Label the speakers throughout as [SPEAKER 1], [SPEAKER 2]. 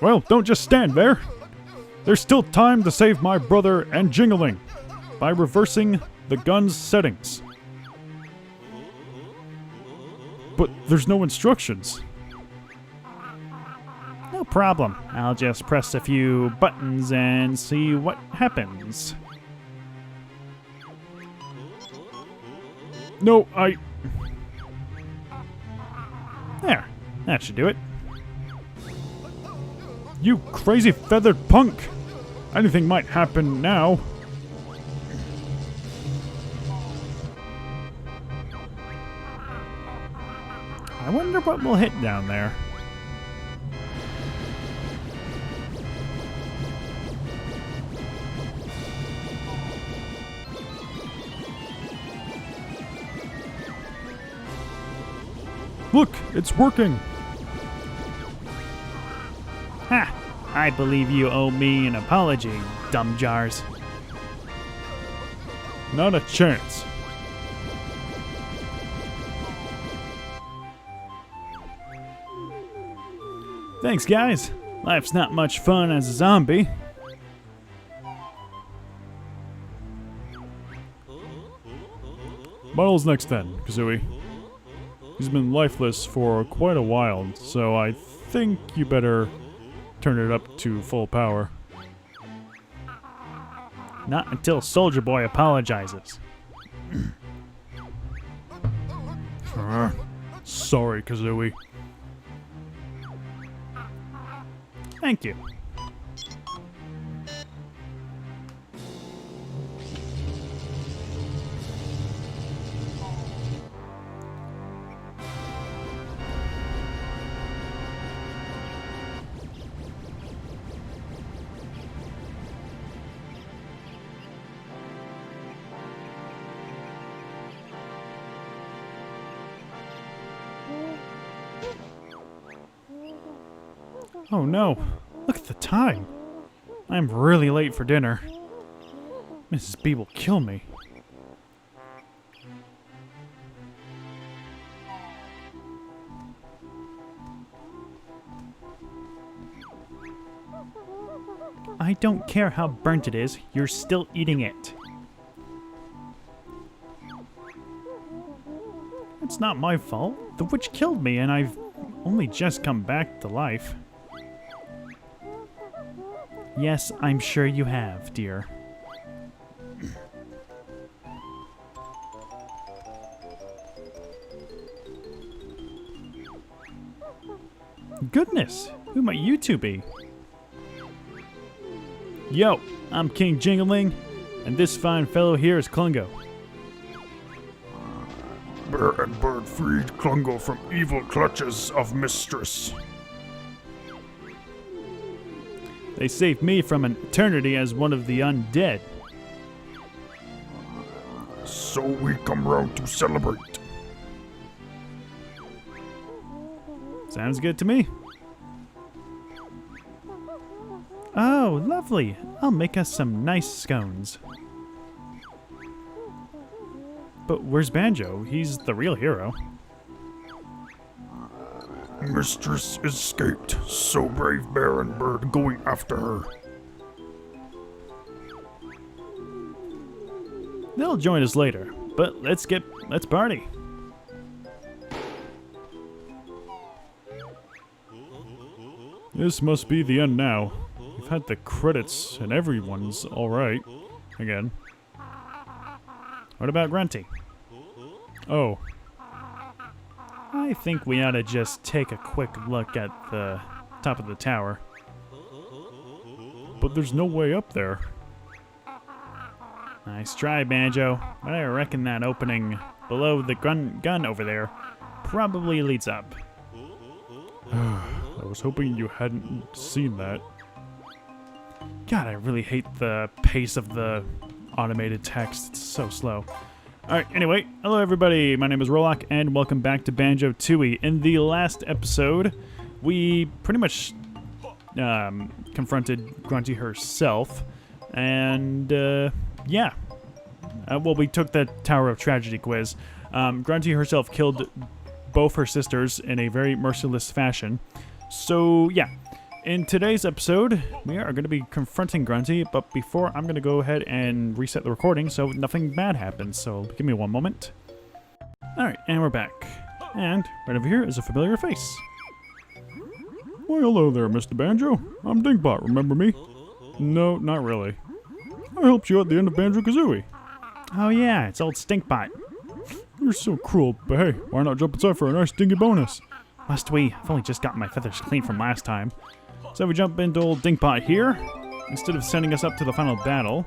[SPEAKER 1] Well, don't just stand there. There's still time to save my brother and Jingaling by reversing the gun's settings. But there's no instructions.
[SPEAKER 2] No problem. I'll just press a few buttons and see what happens.
[SPEAKER 1] No,
[SPEAKER 2] There. That should do it.
[SPEAKER 1] You crazy feathered punk! Anything might happen now.
[SPEAKER 2] I wonder what we'll hit down there.
[SPEAKER 1] Look, it's working.
[SPEAKER 2] Ha! I believe you owe me an apology, dumb jars.
[SPEAKER 1] Not a chance.
[SPEAKER 2] Thanks, guys. Life's not much fun as a zombie.
[SPEAKER 1] Bottles next then, Kazooie. He's been lifeless for quite a while, so I think you better turn it up to full power.
[SPEAKER 2] Not until Soldier Boy apologizes.
[SPEAKER 1] Sorry, Kazooie.
[SPEAKER 2] Thank you.
[SPEAKER 1] Oh no, look at the time. I'm really late for dinner. Mrs. B will kill me.
[SPEAKER 2] I don't care how burnt it is, you're still eating it. It's not my fault. The witch killed me and I've only just come back to life. Yes, I'm sure you have, dear. Goodness, who might you two be? Yo, I'm King Jingaling, and this fine fellow here is Klungo.
[SPEAKER 1] Bear and Bird freed Klungo from evil clutches of Mistress.
[SPEAKER 2] They saved me from an eternity as one of the undead.
[SPEAKER 1] So we come round to celebrate.
[SPEAKER 2] Sounds good to me. Oh, lovely. I'll make us some nice scones. But where's Banjo? He's the real hero.
[SPEAKER 1] Mistress escaped, so brave Bear and Bird going after her.
[SPEAKER 2] They'll join us later, but let's party.
[SPEAKER 1] This must be the end now. We've had the credits and everyone's alright. Again.
[SPEAKER 2] What about Grunty?
[SPEAKER 1] Oh.
[SPEAKER 2] I think we ought to just take a quick look at the top of the tower.
[SPEAKER 1] But there's no way up there.
[SPEAKER 2] Nice try, Banjo, but I reckon that opening below the gun over there probably leads up.
[SPEAKER 1] I was hoping you hadn't seen that.
[SPEAKER 2] God, I really hate the pace of the automated text. It's so slow. Alright, anyway, hello everybody, my name is Rollock, and welcome back to Banjo-Tooie. In the last episode, we pretty much confronted Grunty herself, and yeah. Well, we took the Tower of Tragedy quiz. Grunty herself killed both her sisters in a very merciless fashion. So, yeah. in today's episode, we are going to be confronting Grunty, but before I'm going to go ahead and reset the recording so nothing bad happens, so give me one moment. Alright, and we're back. And right over here is a familiar face.
[SPEAKER 1] Why, hello there, Mr. Banjo. I'm Dingbot, remember me? No, not really. I helped you at the end of Banjo-Kazooie.
[SPEAKER 2] Oh yeah, it's old Stinkbot.
[SPEAKER 1] You're so cruel, but hey, why not jump inside for a nice dingy bonus?
[SPEAKER 2] Must we? I've only just gotten my feathers clean from last time. So we jump into old Dinkbot here. Instead of sending us up to the final battle,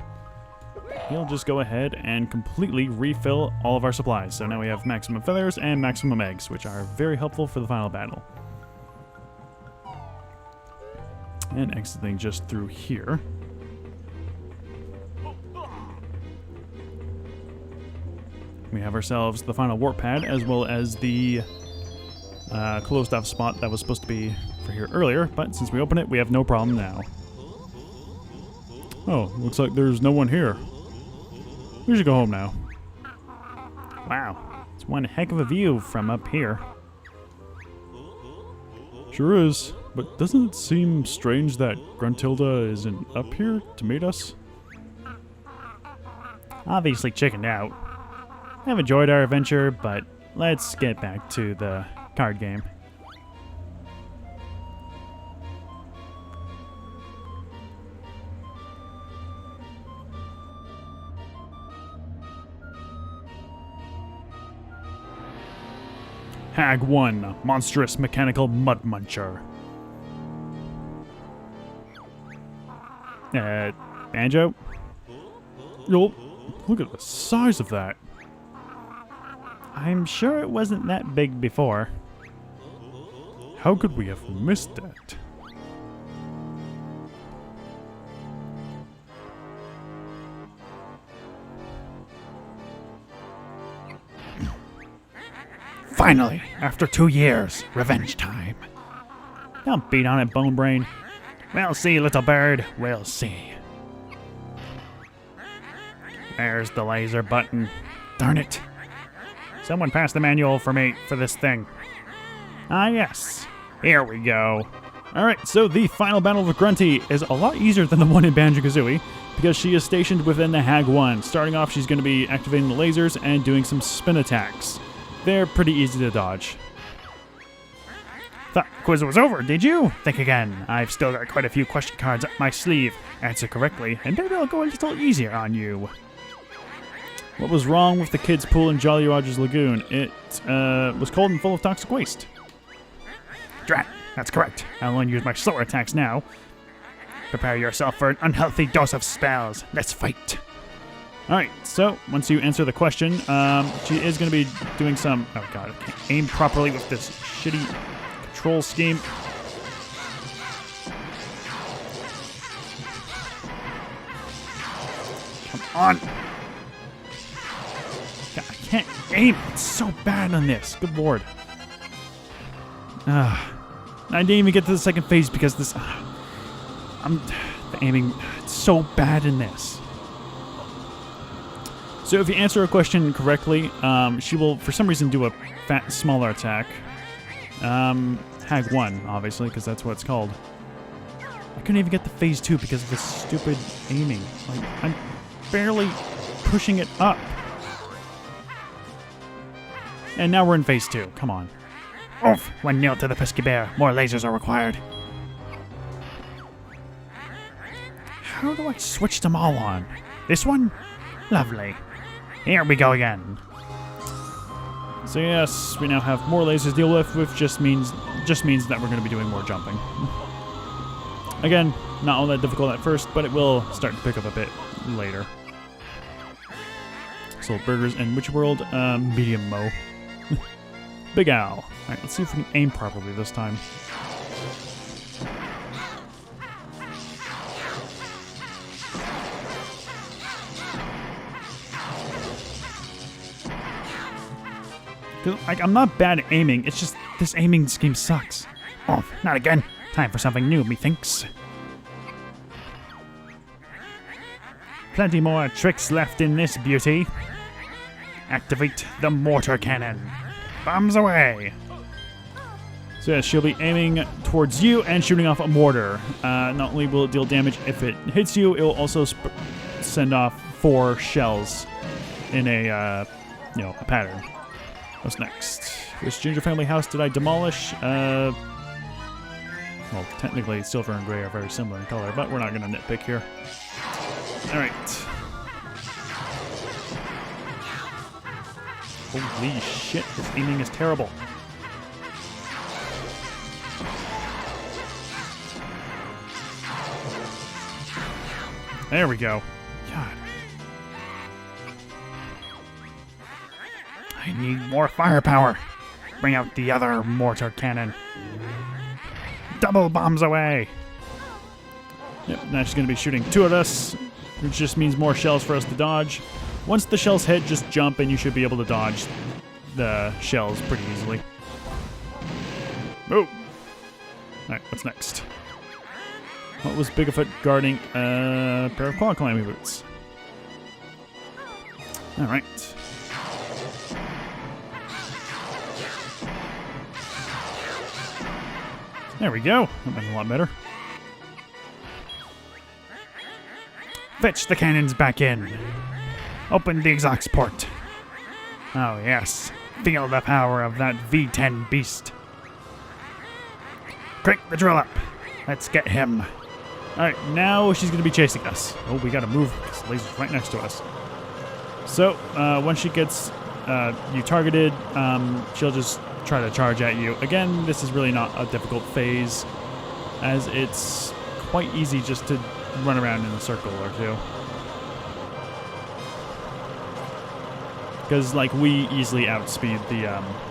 [SPEAKER 2] he'll just go ahead and completely refill all of our supplies. So now we have maximum feathers and maximum eggs, which are very helpful for the final battle. And exiting just through here. We have ourselves the final warp pad, as well as the closed off spot that was supposed to be for here earlier, but since we open it, we have no problem now.
[SPEAKER 1] Oh, looks like there's no one here. We should go home now.
[SPEAKER 2] Wow, it's one heck of a view from up here.
[SPEAKER 1] Sure is, but doesn't it seem strange that Gruntilda isn't up here to meet us?
[SPEAKER 2] Obviously chickened out. I've enjoyed our adventure, but let's get back to the card game.
[SPEAKER 1] Hag 1, monstrous mechanical mud muncher.
[SPEAKER 2] Banjo?
[SPEAKER 1] Yo, look at the size of that.
[SPEAKER 2] I'm sure it wasn't that big before.
[SPEAKER 1] How could we have missed that?
[SPEAKER 2] Finally, after 2 years, revenge time. Don't beat on it, Bone Brain. We'll see, little bird, we'll see. There's the laser button. Darn it. Someone pass the manual for me for this thing. Ah, yes. Here we go.
[SPEAKER 1] Alright, so the final battle with Grunty is a lot easier than the one in Banjo-Kazooie, because she is stationed within the Hag 1. Starting off, she's going to be activating the lasers and doing some spin attacks. They're pretty easy to dodge.
[SPEAKER 2] Thought the quiz was over, did you? Think again. I've still got quite a few question cards up my sleeve. Answer correctly, and maybe I'll go a little easier on you.
[SPEAKER 1] What was wrong with the kids' pool in Jolly Roger's Lagoon? It was cold and full of toxic waste.
[SPEAKER 2] Drat, that's correct. I'll only use my slower attacks now. Prepare yourself for an unhealthy dose of spells. Let's fight.
[SPEAKER 1] Alright, so once you answer the question, she is going to be doing some... Oh god, I can't aim properly with this shitty control scheme.
[SPEAKER 2] Come on. God, I can't aim. It's so bad on this. Good lord.
[SPEAKER 1] I didn't even get to the second phase because this...
[SPEAKER 2] The aiming... It's so bad in this.
[SPEAKER 1] So if you answer a question correctly, she will, for some reason, do a smaller attack. Hag 1, obviously, because that's what it's called. I couldn't even get to phase 2 because of this stupid aiming. Like, I'm barely pushing it up. And now we're in phase 2. Come on.
[SPEAKER 2] Oof! 1-0 to the pesky bear. More lasers are required. How do I switch them all on? This one? Lovely. Here we go again.
[SPEAKER 1] So yes, we now have more lasers to deal with, which just means that we're going to be doing more jumping. Again, not all that difficult at first, but it will start to pick up a bit later. So burgers and Witch World, medium mo. Big Al. Alright, let's see if we can aim properly this time. Like, I'm not bad at aiming, it's just this aiming scheme sucks.
[SPEAKER 2] Oh, not again. Time for something new, methinks. Plenty more tricks left in this beauty. Activate the mortar cannon. Bombs away.
[SPEAKER 1] So yeah, she'll be aiming towards you and shooting off a mortar. Not only will it deal damage if it hits you, it will also send off 4 shells in a, a pattern. What's next? Which Ginger family house did I demolish? Well, technically silver and gray are very similar in color, but we're not going to nitpick here. Alright. Holy shit, this aiming is terrible. There we go. God. I need more firepower. Bring out the other mortar cannon. Double bombs away. Yep, now she's going to be shooting 2 at us, which just means more shells for us to dodge. Once the shells hit, just jump and you should be able to dodge the shells pretty easily. Oh! Alright, what's next? What was Bigfoot guarding? A pair of claw climbing boots. Alright. There we go. That went a lot better. Fetch the cannons back in. Open the exhaust port. Oh yes. Feel the power of that V10 beast. Crank the drill up. Let's get him. Alright, now she's going to be chasing us. Oh, we got to move because the laser's right next to us. So, once she gets you targeted, she'll just try to charge at you. Again, this is really not a difficult phase, as it's quite easy just to run around in a circle or two. Because, like, we easily outspeed the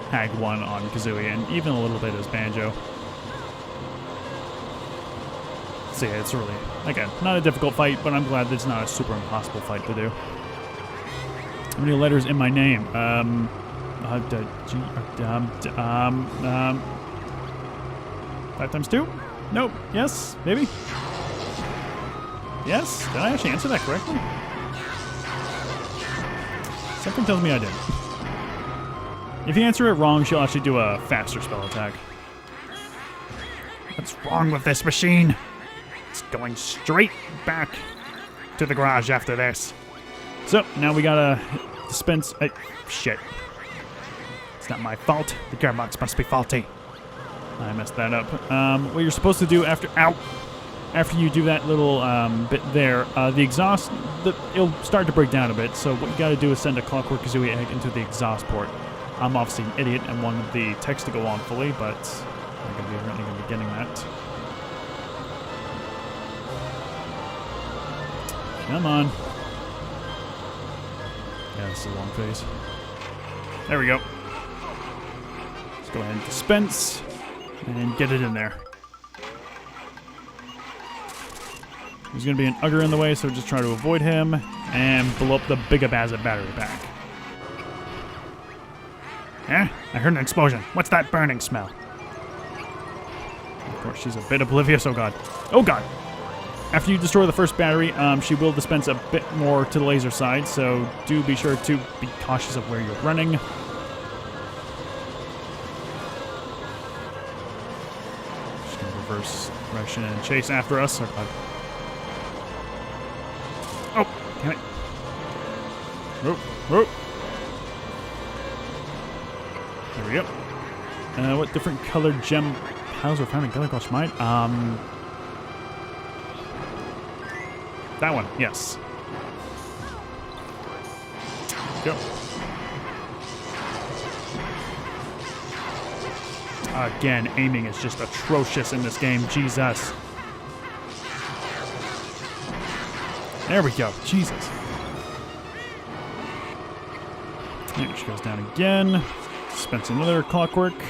[SPEAKER 1] Hag 1 on Kazooie, and even a little bit as Banjo. So yeah, it's really, again, not a difficult fight, but I'm glad that it's not a super impossible fight to do. How many letters in my name? 5 times 2? Nope. Yes? Maybe? Yes? Did I actually answer that correctly? Something tells me I didn't. If you answer it wrong, she'll actually do a faster spell attack. What's wrong with this machine? It's going straight back to the garage after this. So, now we gotta dispense... shit. It's not my fault. The gearbox must be faulty. I messed that up. What you're supposed to do after... Ow! After you do that little bit there, the exhaust... it'll start to break down a bit, so what you gotta do is send a Clockwork Kazooie egg into the exhaust port. I'm obviously an idiot and wanted the text to go on fully, but I'm really gonna be getting that. Come on. Yeah, this is a long phase. There we go. Let's go ahead and dispense and get it in there. There's going to be an Ugger in the way, so just try to avoid him and blow up the Bigabazza battery pack. Eh? I heard an explosion. What's that burning smell? Of course, she's a bit oblivious. Oh, God. Oh, God. After you destroy the first battery, she will dispense a bit more to the laser side, so do be sure to be cautious of where you're running. Just going to reverse direction and chase after us. Oh, damn it. Oh, oh. There we go. What different colored gem piles were found in Gilligosh Mine? That one, yes. Go. Again, aiming is just atrocious in this game. Jesus. There we go. Jesus. There she goes down again. Dispense another Clockwork.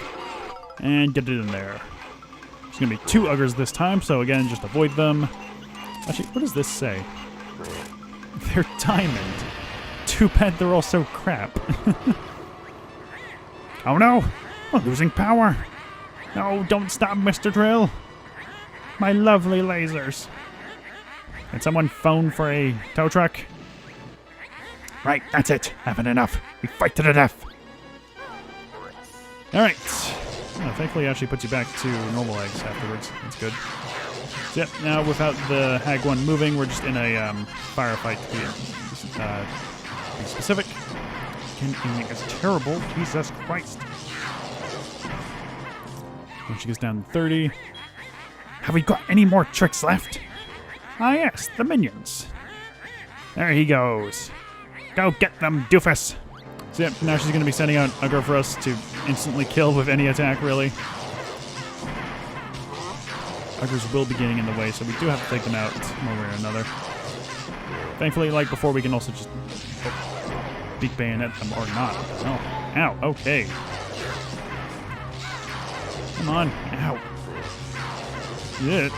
[SPEAKER 1] And get it in there. There's going to be 2 Uggers this time, so again, just avoid them. Actually, what does this say? They're diamond. Too bad they're all so crap. Oh no! I'm losing power! No, don't stop, Mr. Drill! My lovely lasers! Can someone phone for a tow truck? Right, that's it. Haven't enough. We fight to the death. Alright. Oh, thankfully, it actually puts you back to normal eggs afterwards. That's good. So, yep, now without the Hag 1 moving, we're just in a firefight to be specific. Again, aiming is terrible. Jesus Christ. When she gets down to 30. Have we got any more tricks left? Ah, yes, the minions. There he goes. Go get them, doofus. So, yep, now she's going to be sending out Ugger for us to instantly kill with any attack, really. Uggers will be getting in the way, so we do have to take them out one way or another. Thankfully, like before, we can also just big bayonet them or not. Oh, ow, okay. Come on, ow. Yeah.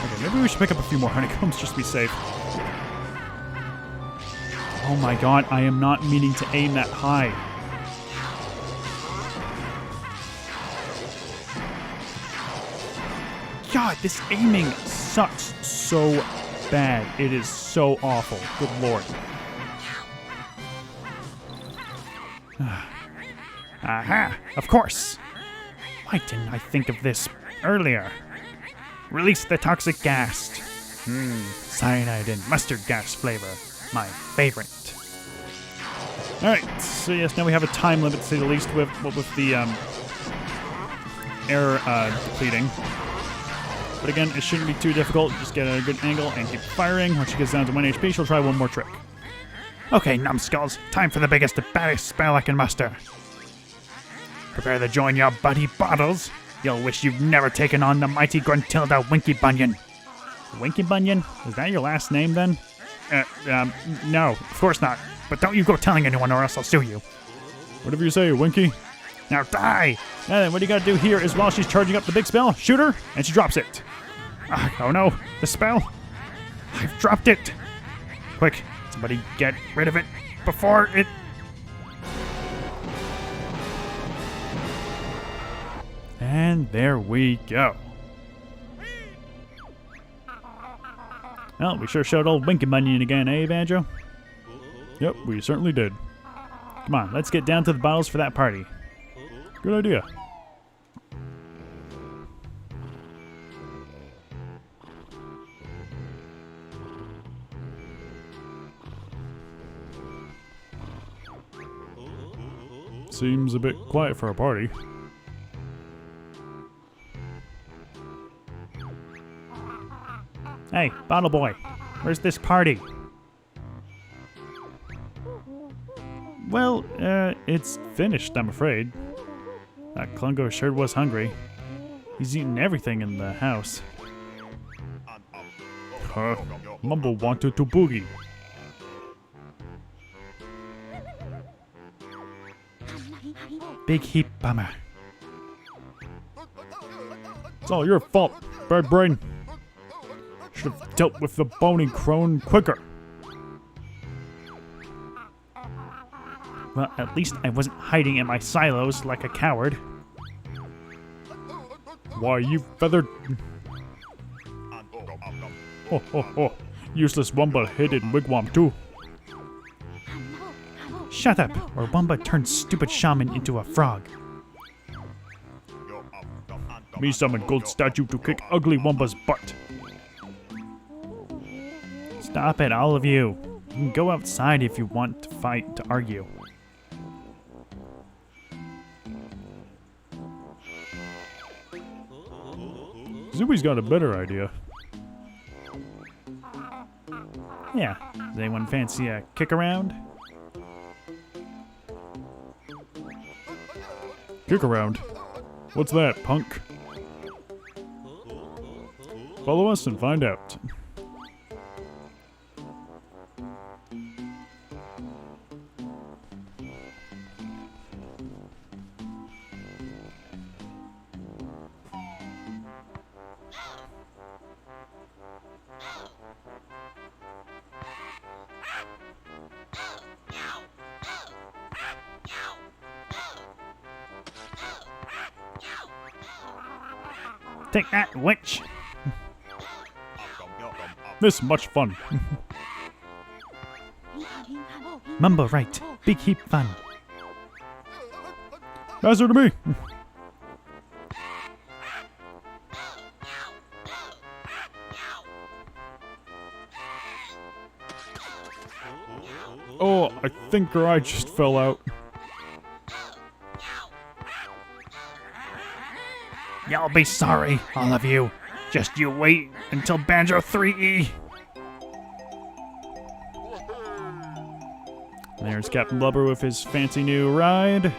[SPEAKER 1] Okay, maybe we should pick up a few more honeycombs just to be safe. Oh my god, I am not meaning to aim that high. God, this aiming sucks so bad. It is so awful. Good lord. Aha! Of course! Why didn't I think of this earlier? Release the toxic gas. Cyanide and mustard gas flavor. My favorite. Alright, so yes, now we have a time limit to say the least with the air depleting. But again, it shouldn't be too difficult. Just get a good angle and keep firing. Once she gets down to 1 HP, she'll try one more trick. Okay, numbskulls. Time for the biggest and baddest spell I can muster. Prepare to join your buddy Bottles. You'll wish you've never taken on the mighty Gruntilda Winky Bunyan. Winky Bunyan? Is that your last name, then? No, of course not. But don't you go telling anyone or else I'll sue you. Whatever you say, Winky. Now die! And then what you gotta do here is while she's charging up the big spell, shoot her, and she drops it. Oh no, the spell! I've dropped it! Quick, somebody get rid of it before it... And there we go. Well, we sure showed old Winky Bunyan again, eh, Banjo? Yep, we certainly did. Come on, let's get down to the bottles for that party. Good idea. Seems a bit quiet for a party. Hey, Bottle Boy, where's this party? Well, it's finished, I'm afraid. That Klungo sure was hungry. He's eaten everything in the house. Mumble wanted to boogie. Big heap bummer. It's all your fault, bird brain. Should have dealt with the bony crone quicker. Well, at least I wasn't hiding in my silos like a coward. Why, you feathered... Oh. Useless Wumba hid in Wigwam too. Shut up, or Wumba turns stupid shaman into a frog. Me summon gold statue to kick ugly Wumba's butt. Stop it, all of you. You can go outside if you want to fight, to argue. Zooey's got a better idea. Yeah, does anyone fancy a kick around? Kick around? What's that, punk? Follow us and find out. Take that, witch! This much fun. Mumbo right. Big heap fun. Pass her to me.
[SPEAKER 2] Oh, I think her eye just fell out.
[SPEAKER 1] Y'all be sorry, all of you. Just you wait until Banjo 3E.
[SPEAKER 2] There's Captain Blubber with his fancy new ride.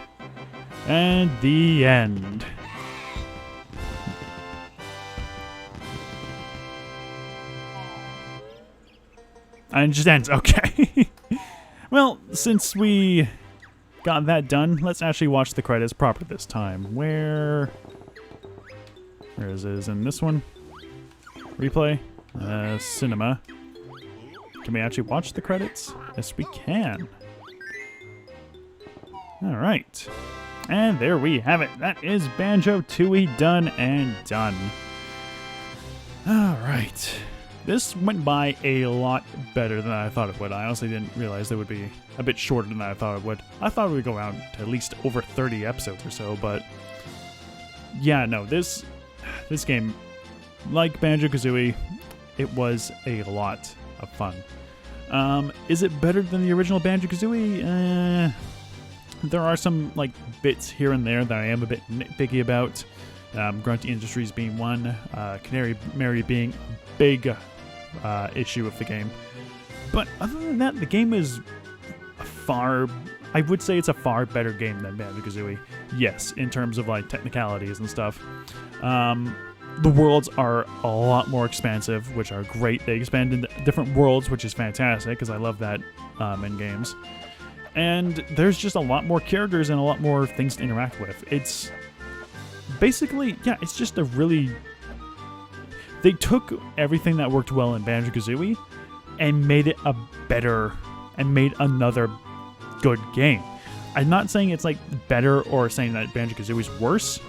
[SPEAKER 2] And the end. And it just ends. Okay. Well, since we got that done, let's actually watch the credits proper this time. Where is it? Is it in this one? Replay? Cinema. Can we actually watch the credits? Yes, we can. Alright. And there we have it. That is Banjo-Tooie done and done. Alright. This went by a lot better than I thought it would. I honestly didn't realize it would be a bit shorter than I thought it would. I thought it would go out to at least over 30 episodes or so, but yeah, no, this game, like Banjo-Kazooie, it was a lot of fun. Is it better than the original Banjo-Kazooie? There are some like bits here and there that I am a bit nitpicky about. Grunt Industries being one, Canary Mary being a big issue of the game. But other than that, the game is I would say it's a far better game than Banjo-Kazooie. Yes, in terms of like technicalities and stuff. The worlds are a lot more expansive, which are great. They expand into different worlds, which is fantastic, because I love that in games. And there's just a lot more characters and a lot more things to interact with. It's basically, yeah, it's just a really... They took everything that worked well in Banjo-Kazooie and made it a better... and made another good game. I'm not saying it's like better or saying that Banjo-Kazooie's worse,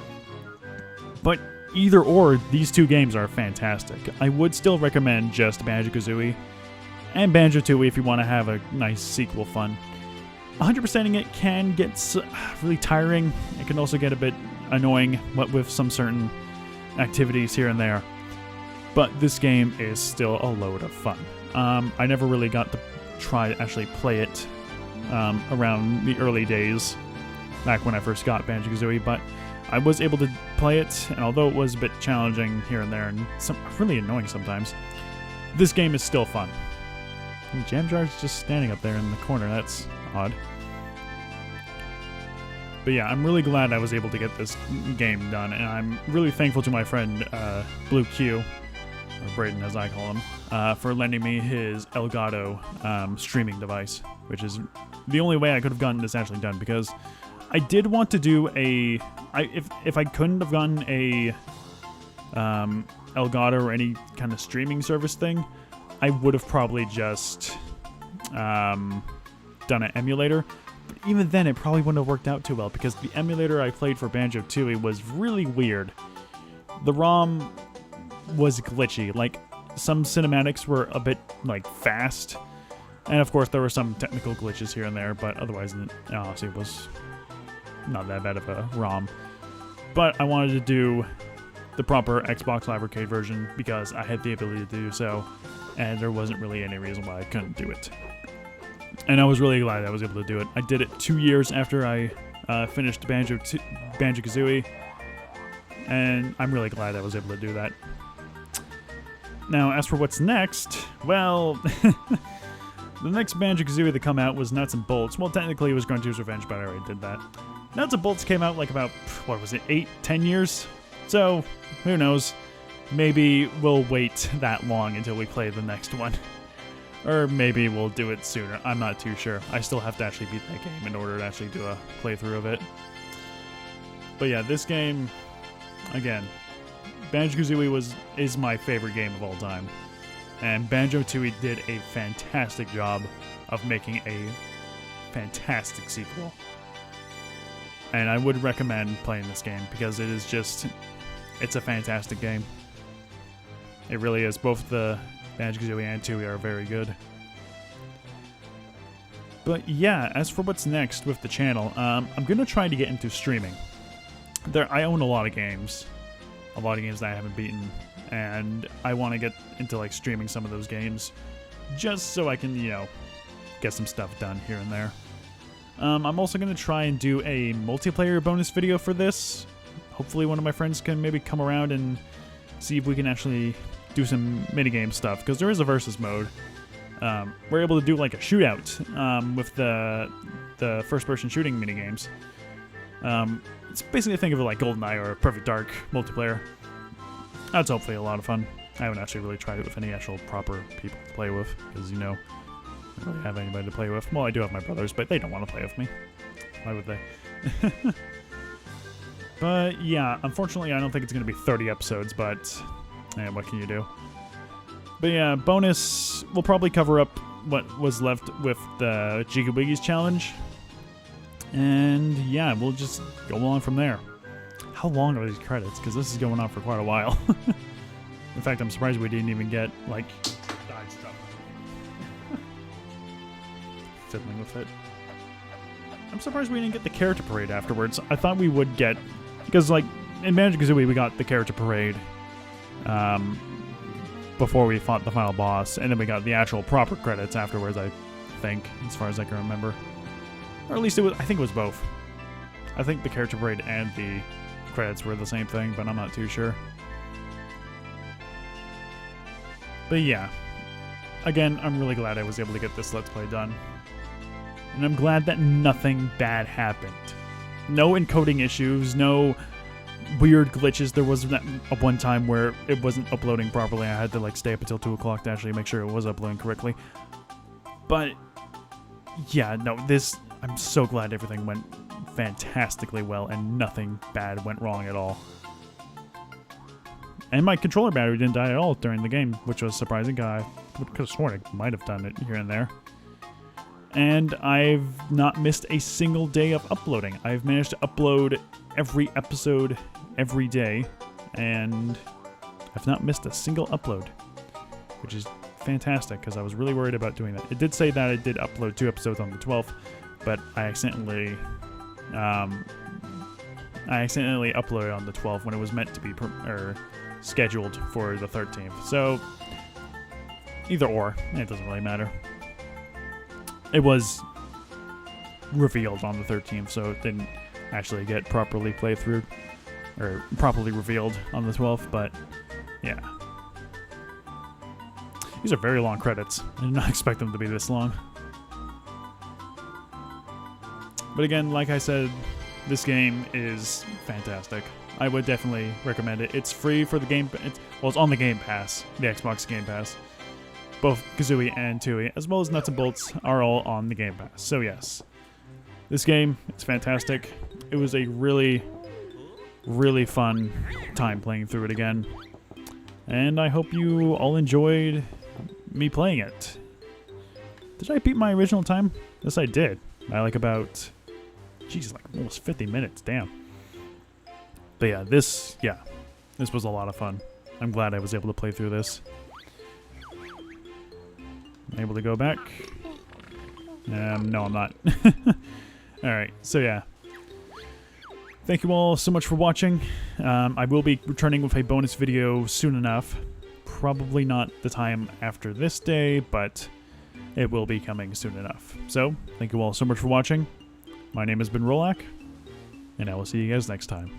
[SPEAKER 2] but either or, these two games are fantastic. I would still recommend just Banjo-Kazooie and Banjo-Tooie if you want to have a nice sequel fun. 100%ing it can get really tiring. It can also get a bit annoying with some certain activities here and there. But this game is still a load of fun. I never really got to try to actually play it around the early days, back when I first got Banjo-Kazooie, but I was able to play it, and although it was a bit challenging here and there, and really annoying sometimes, this game is still fun. And Jam Jar's just standing up there in the corner. That's odd. But yeah, I'm really glad I was able to get this game done, and I'm really thankful to my friend Blue Q, or Braden as I call him, for lending me his Elgato streaming device, which is the only way I could have gotten this actually done, because I did want to do if I couldn't have gotten a Elgato or any kind of streaming service thing, I would have probably just done an emulator. But even then, it probably wouldn't have worked out too well, because the emulator I played for Banjo-Tooie was really weird. The ROM was glitchy. Like, some cinematics were a bit, like, fast. And, of course, there were some technical glitches here and there, but otherwise, honestly, it was not that bad of a ROM. But I wanted to do the proper Xbox Live Arcade version because I had the ability to do so, and there wasn't really any reason why I couldn't do it. And I was really glad I was able to do it. I did it 2 years after I finished Banjo-Kazooie, and I'm really glad I was able to do that. Now, as for what's next, well, the next Banjo-Kazooie to come out was Nuts and Bolts. Well, technically it was Gruntilda's Revenge, but I already did that. Nuts and Bolts came out like about, what was it, 8-10 years? So, who knows? Maybe we'll wait that long until we play the next one. Or maybe we'll do it sooner. I'm not too sure. I still have to actually beat that game in order to actually do a playthrough of it. But yeah, this game, again, Banjo-Kazooie is my favorite game of all time. And Banjo-Tooie did a fantastic job of making a fantastic sequel. And I would recommend playing this game because it is just, it's a fantastic game. It really is. Both the Banjo-Kazooie and Tooie are very good. But yeah, as for what's next with the channel, I'm going to try to get into streaming. I own a lot of games that I haven't beaten, and I want to get into like streaming some of those games just so I can,
[SPEAKER 1] get some stuff done here and there. I'm also going to try and do a multiplayer bonus video for this. Hopefully one of my friends can maybe come around and see if we can actually do some minigame stuff, because there is a versus mode. We're able to do like a shootout with the first-person shooting minigames. It's basically think of it like GoldenEye or Perfect Dark multiplayer. That's hopefully a lot of fun. I haven't actually really tried it with any actual proper people to play with, because, you know, I don't really have anybody to play with. Well, I do have my brothers, but they don't want to play with me. Why would they? But, yeah, unfortunately, I don't think it's going to be 30 episodes, but what can you do? But, yeah, bonus, we'll probably cover up what was left with the Jiggy Wiggies challenge. And, yeah, we'll just go along from there. How long are these credits? Because this is going on for quite a while. In fact, I'm surprised we didn't even get, like... fiddling with it. I'm surprised we didn't get the character parade afterwards. I thought we would get... Because, like, in Banjo-Kazooie, we got the character parade before we fought the final boss, and then we got the actual proper credits afterwards, I think, as far as I can remember. Or at least it was... I think it was both. I think the character parade and the credits were the same thing, but I'm not too sure. But yeah. Again, I'm really glad I was able to get this Let's Play done. And I'm glad that nothing bad happened. No encoding issues, no weird glitches. There was one time where it wasn't uploading properly. I had to like stay up until 2 o'clock to actually make sure it was uploading correctly. But yeah, no, I'm so glad everything went fantastically well and nothing bad went wrong at all. And my controller battery didn't die at all during the game, which was surprising. I could have sworn I might have done it here and there. And I've not missed a single day of uploading. I've managed to upload every episode every day, and I've not missed a single upload, which is fantastic because I was really worried about doing that. It did say that I did upload 2 episodes on the 12th, but I accidentally uploaded on the 12th when it was meant to be scheduled for the 13th. So either or, it doesn't really matter. It was revealed on the 13th, so it didn't actually get properly played through, or properly revealed on the 12th, but yeah. These are very long credits. I did not expect them to be this long. But again, like I said, this game is fantastic. I would definitely recommend it. It's free for the game. It's on the Game Pass, the Xbox Game Pass. Both Kazooie and Tooie, as well as Nuts and Bolts, are all on the Game Pass. So yes, this game is fantastic. It was a really, really fun time playing through it again. And I hope you all enjoyed me playing it. Did I beat my original time? Yes, I did. By like about, geez, like almost 50 minutes, damn. But yeah, this was a lot of fun. I'm glad I was able to play through this. I'm able to go back. No, I'm not. Alright, so yeah. Thank you all so much for watching. I will be returning with a bonus video soon enough. Probably not the time after this day, but it will be coming soon enough. So, thank you all so much for watching. My name has been Rolak, and I will see you guys next time.